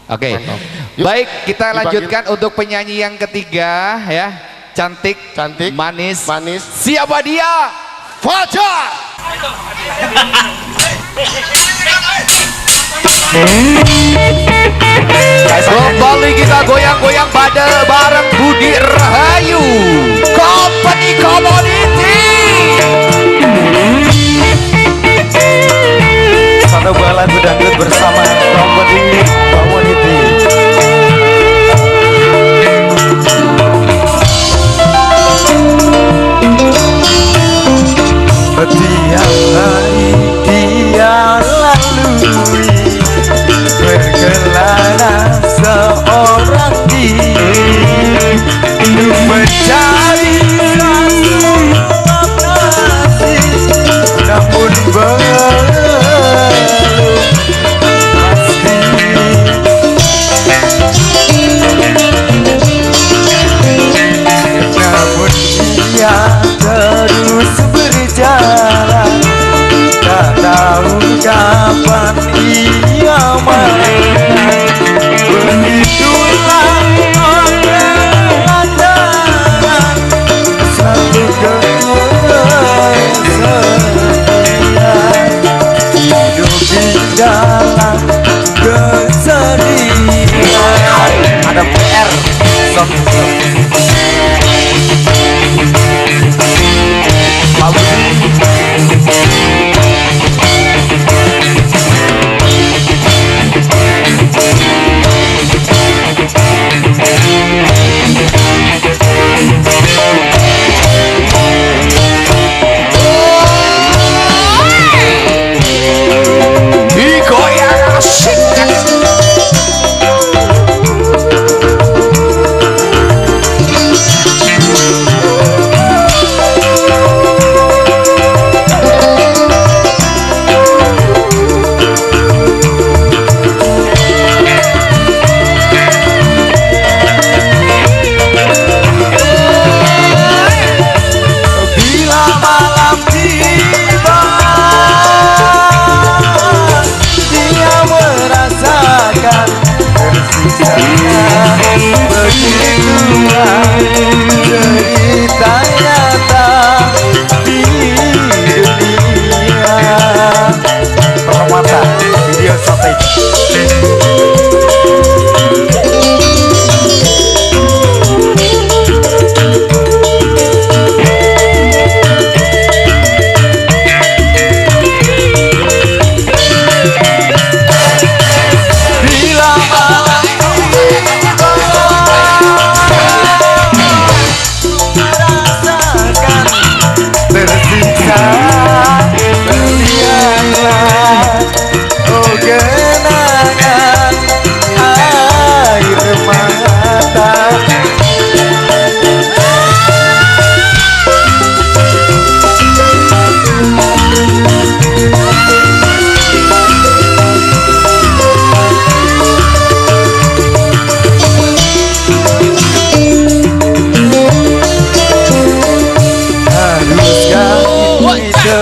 Oke. Baik, kita lanjutkan untuk penyanyi yang ketiga ya. Cantik, manis. Siapa dia? Fajar. Kembali kita goyang-goyang pada bareng Budi Rahayu Company Community. Satu buah lagu dangdut bersama Company Community. Setiap hari dia lalui berkelana seorang diri untuk mencari satu nafsi, namun belum pasti. Namun dia terus berjalan, tak tahu kapan ia makan. Begitulah angan-angan selalu kesedihan, hidup di dalam kesedihan. Ada PR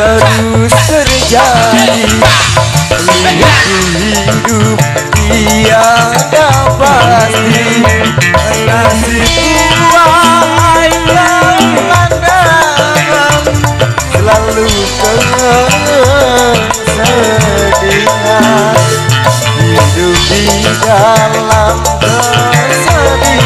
terus terjadi. Hidup tiada pasti, nasib buah yang landangan, selalu kesedihan, hidup di dalam kesedihan.